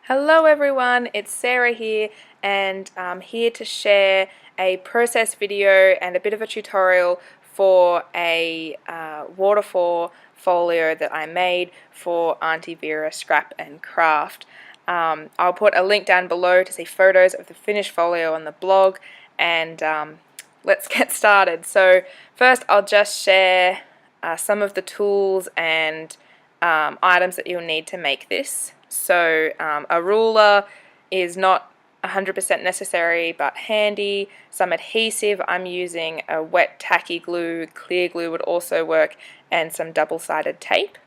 Hello everyone, it's Sarah here and I'm here to share a process video and a bit of a tutorial for a waterfall folio that I made for Aunty Vera Scrap and Craft. I'll put a link down below to see photos of the finished folio on the blog, and let's get started. So first I'll just share some of the tools and items that you'll need to make this. So a ruler is not 100% necessary but handy. Some adhesive, I'm using a wet tacky glue, clear glue would also work, and some double-sided tape.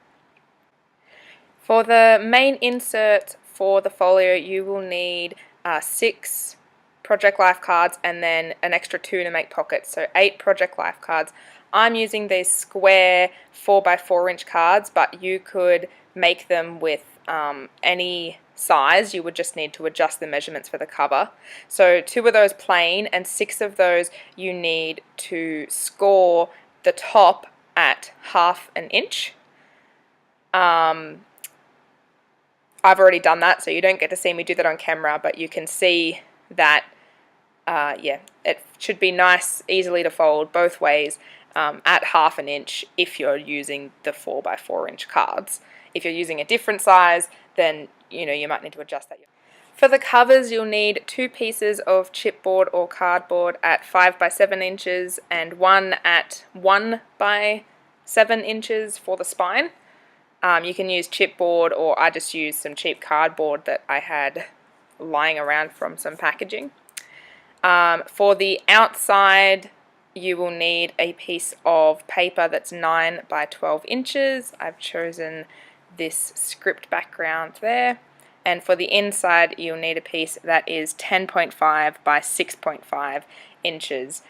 For the main insert for the folio you will need 6 Project Life cards and then an extra 2 to make pockets, so 8 Project Life cards. I'm using these square 4x4 inch cards, but you could make them with any size. You would just need to adjust the measurements for the cover. So 2 of those plain and 6 of those you need to score the top at 1/2 inch. I've already done that, so you don't get to see me do that on camera, but you can see that yeah, it should be nice, easily to fold both ways at 1/2 inch if you're using the 4x4 inch cards. If you're using a different size, then you might need to adjust that. For the covers, you'll need 2 pieces of chipboard or cardboard at 5x7 inches and 1 at 1x7 inches for the spine. You can use chipboard, or I just used some cheap cardboard that I had lying around from some packaging. For the outside, you will need a piece of paper that's 9x12 inches. I've chosen this script background there. And for the inside, you'll need a piece that is 10.5 by 6.5 inches.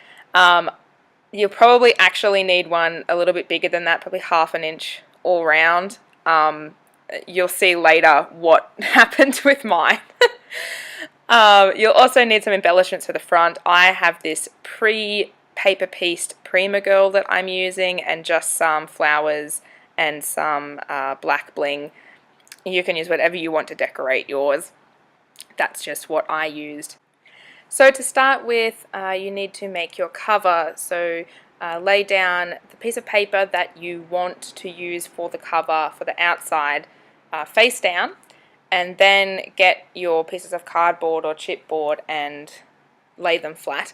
You'll probably actually need one a little bit bigger than that, probably 1/2 inch all round. You'll see later what happened with mine. You'll also need some embellishments for the front. I have this paper pieced Prima Girl that I'm using, and just some flowers and some black bling. You can use whatever you want to decorate yours. That's just what I used. So to start with, you need to make your cover. So lay down the piece of paper that you want to use for the cover for the outside face down, and then get your pieces of cardboard or chipboard and lay them flat.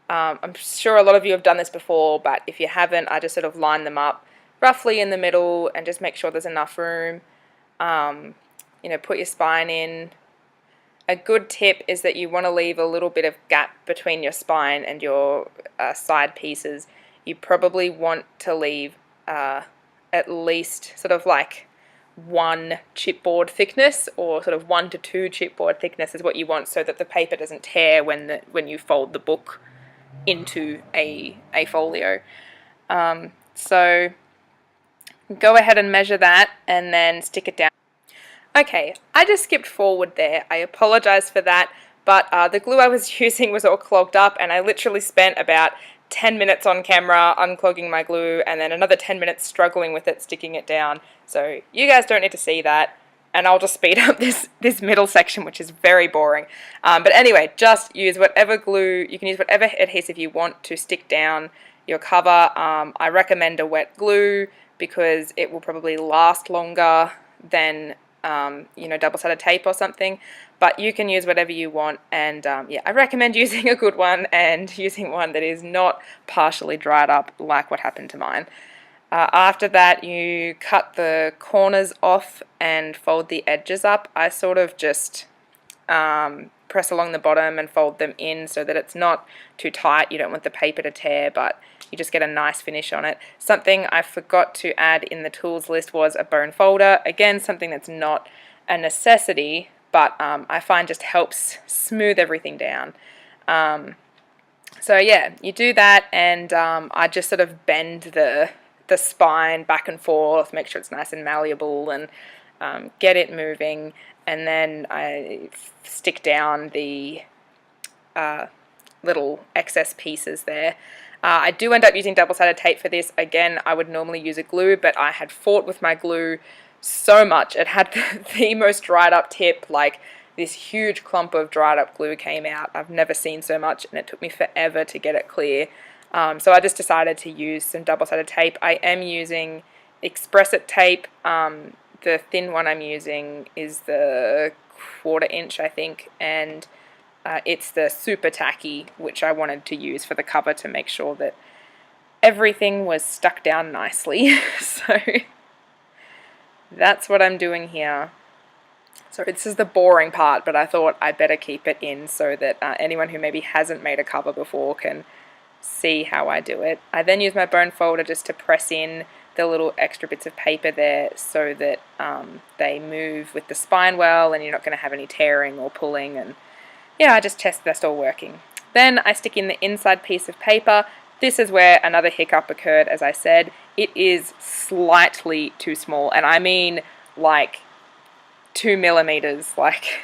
I'm sure a lot of you have done this before, but if you haven't, I just sort of line them up roughly in the middle and just make sure there's enough room. Put your spine in. A good tip is that you want to leave a little bit of gap between your spine and your side pieces. You probably want to leave at least sort of like 1 chipboard thickness, or sort of 1 to 2 chipboard thickness is what you want, so that the paper doesn't tear when you fold the book into a folio. So go ahead and measure that and then stick it down. Okay, I just skipped forward there. I apologize for that, but the glue I was using was all clogged up, and I literally spent about 10 minutes on camera unclogging my glue, and then another 10 minutes struggling with it, sticking it down. So you guys don't need to see that, and I'll just speed up this middle section, which is very boring. But anyway, just use whatever glue, you can use whatever adhesive you want to stick down your cover. I recommend a wet glue because it will probably last longer than double-sided tape or something, but you can use whatever you want, and yeah, I recommend using a good one and using one that is not partially dried up like what happened to mine. After that, you cut the corners off and fold the edges up. I sort of just press along the bottom and fold them in so that it's not too tight. You don't want the paper to tear, but you just get a nice finish on it. Something I forgot to add in the tools list was a bone folder. Again, something that's not a necessity, but I find just helps smooth everything down. So yeah, you do that, and I just sort of bend the spine back and forth, make sure it's nice and malleable, and get it moving, and then I stick down the little excess pieces there. I do end up using double-sided tape for this. Again, I would normally use a glue, but I had fought with my glue so much. It had the most dried up tip, like this huge clump of dried up glue came out. I've never seen so much, and it took me forever to get it clear. So I just decided to use some double-sided tape. I am using Express-It tape. The thin one I'm using is the 1/4 inch, I think, and it's the super tacky, which I wanted to use for the cover to make sure that everything was stuck down nicely. So that's what I'm doing here. So this is the boring part, but I thought I'd better keep it in so that anyone who maybe hasn't made a cover before can see how I do it. I then use my bone folder just to press in the little extra bits of paper there so that they move with the spine well, and you're not going to have any tearing or pulling. And yeah, I just test that's all working. Then I stick in the inside piece of paper. This is where another hiccup occurred, as I said. It is slightly too small, and I mean like 2 millimeters, like.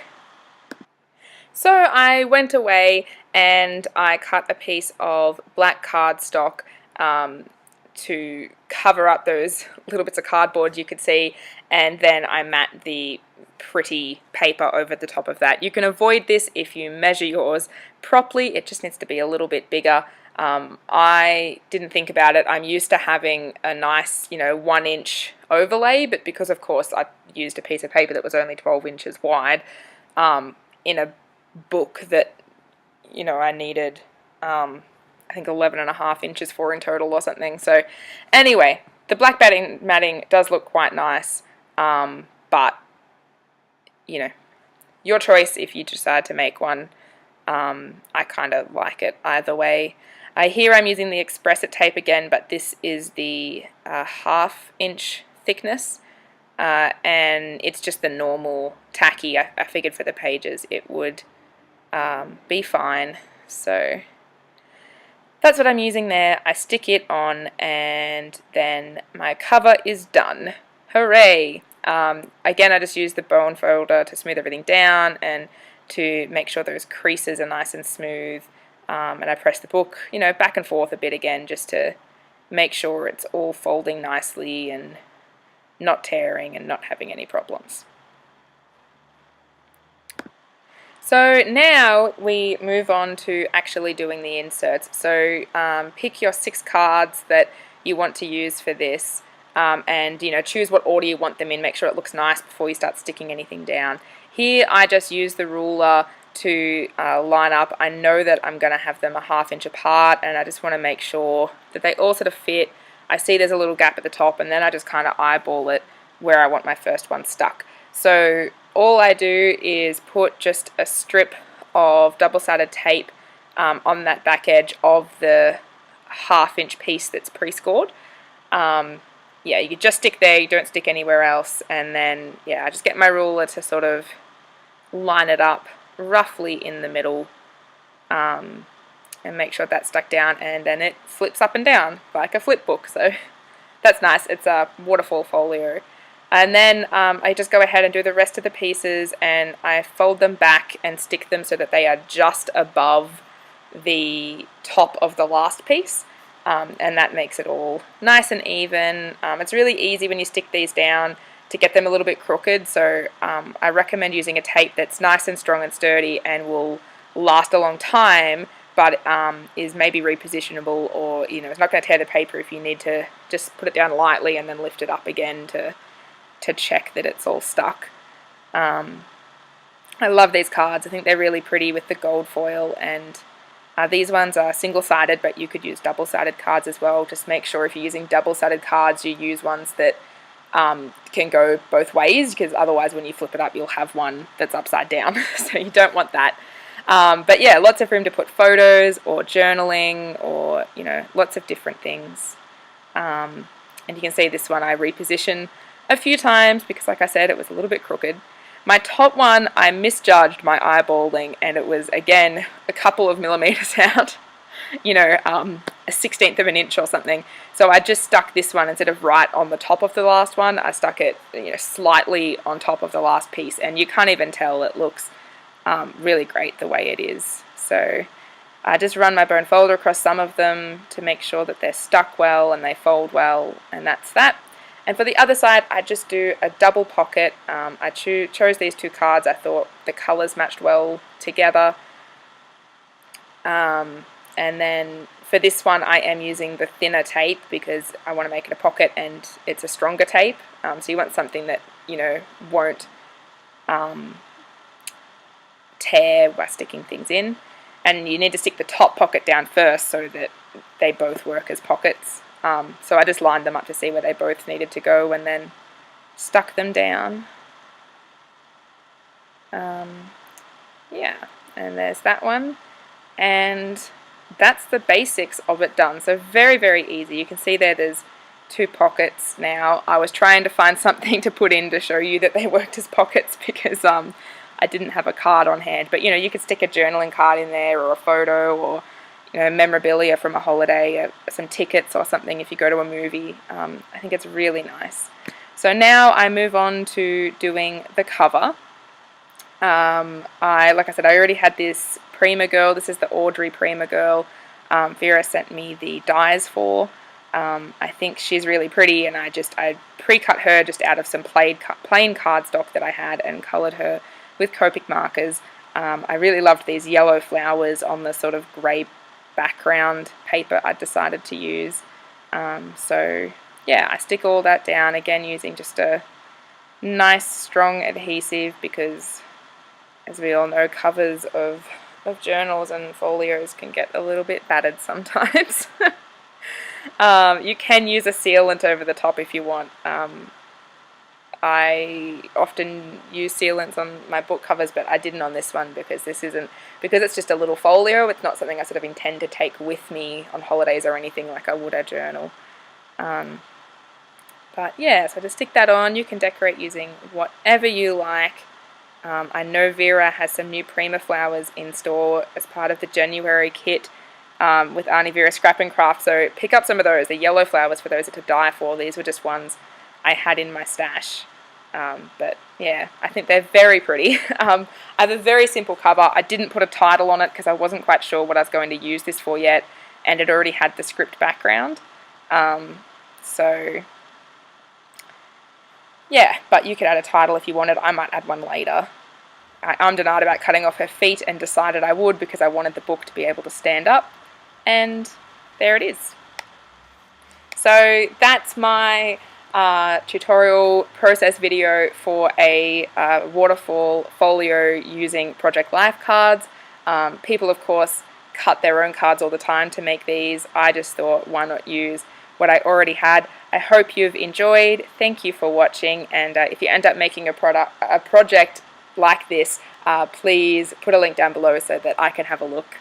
So I went away and I cut a piece of black cardstock to cover up those little bits of cardboard you could see, and then I mat the pretty paper over the top of that. You can avoid this if you measure yours properly. It just needs to be a little bit bigger. I didn't think about it. I'm used to having a nice, 1 inch overlay, but because of course I used a piece of paper that was only 12 inches wide in a book that, I needed, I think 11.5 inches for in total or something. So anyway, the black matting does look quite nice, but, your choice if you decide to make one. I kind of like it either way. Here I'm using the Express-It tape again, but this is the 1/2 inch thickness, and it's just the normal tacky. I figured for the pages it would be fine. So that's what I'm using there. I stick it on, and then my cover is done. Hooray! Again, I just use the bone folder to smooth everything down and to make sure those creases are nice and smooth. And I press the book, back and forth a bit again, just to make sure it's all folding nicely and not tearing and not having any problems. So now we move on to actually doing the inserts. So pick your 6 cards that you want to use for this, and choose what order you want them in. Make sure it looks nice before you start sticking anything down. Here I just use the ruler to line up. I know that I'm going to have them a 1/2 inch apart, and I just want to make sure that they all sort of fit. I see there's a little gap at the top, and then I just kind of eyeball it where I want my first one stuck. So all I do is put just a strip of double-sided tape on that back edge of the 1/2 inch piece that's pre-scored. Yeah, you just stick there, you don't stick anywhere else, and then I just get my ruler to sort of line it up roughly in the middle, and make sure that's stuck down, and then it flips up and down like a flip book. So that's nice. It's a Waterfall Folio. And then I just go ahead and do the rest of the pieces, and I fold them back and stick them so that they are just above the top of the last piece, and that makes it all nice and even. It's really easy when you stick these down to get them a little bit crooked, so I recommend using a tape that's nice and strong and sturdy and will last a long time, but is maybe repositionable, or it's not going to tear the paper if you need to just put it down lightly and then lift it up again to check that it's all stuck. I love these cards. I think they're really pretty with the gold foil, and these ones are single-sided, but you could use double-sided cards as well. Just make sure if you're using double-sided cards, you use ones that can go both ways, because otherwise when you flip it up you'll have one that's upside down, so you don't want that. But yeah, lots of room to put photos or journaling or lots of different things. And you can see this one I reposition a few times because, like I said, it was a little bit crooked. My top one, I misjudged my eyeballing, and it was again a couple of millimeters out, a 1/16 of an inch or something. So I just stuck this one instead of right on the top of the last one. I stuck it slightly on top of the last piece, and you can't even tell. It looks really great the way it is. So I just run my bone folder across some of them to make sure that they're stuck well and they fold well, and that's that. And for the other side, I just do a double pocket. I chose these two cards. I thought the colours matched well together. And then for this one, I am using the thinner tape because I want to make it a pocket and it's a stronger tape. So you want something that, you know, won't tear by sticking things in. And you need to stick the top pocket down first so that they both work as pockets. So I just lined them up to see where they both needed to go and then stuck them down. Yeah, and there's that one. And that's the basics of it done. So very, very easy. You can see there's two pockets now. I was trying to find something to put in to show you that they worked as pockets because I didn't have a card on hand. But, you know, you could stick a journaling card in there or a photo or, you know, memorabilia from a holiday, some tickets or something if you go to a movie. I think it's really nice. So now I move on to doing the cover. Like I said, I already had this Prima Girl. This is the Audrey Prima Girl. Vera sent me the dies for. I think she's really pretty, and I pre-cut her just out of some plain cardstock that I had and coloured her with Copic markers. I really loved these yellow flowers on the sort of grey background paper I decided to use. So yeah, I stick all that down again using just a nice strong adhesive because, as we all know, covers of journals and folios can get a little bit battered sometimes. You can use a sealant over the top if you want. I often use sealants on my book covers, but I didn't on this one because it's just a little folio. It's not something I sort of intend to take with me on holidays or anything like I would a journal. But yeah, so to stick that on, you can decorate using whatever you like. I know Vera has some new Prima flowers in store as part of the January kit with Aunty Vera Scrap and Craft, so pick up some of those. The yellow flowers, for those that to die for, these were just ones I had in my stash. But yeah, I think they're very pretty. I have a very simple cover. I didn't put a title on it because I wasn't quite sure what I was going to use this for yet, and it already had the script background. So yeah, but you could add a title if you wanted. I might add one later. I ummed and ahed about cutting off her feet and decided I would because I wanted the book to be able to stand up. And there it is. So that's my tutorial process video for a waterfall folio using Project Life cards. People, of course, cut their own cards all the time to make these. I just thought, why not use what I already had. I hope you've enjoyed. Thank you for watching, and if you end up making a project like this, please put a link down below so that I can have a look.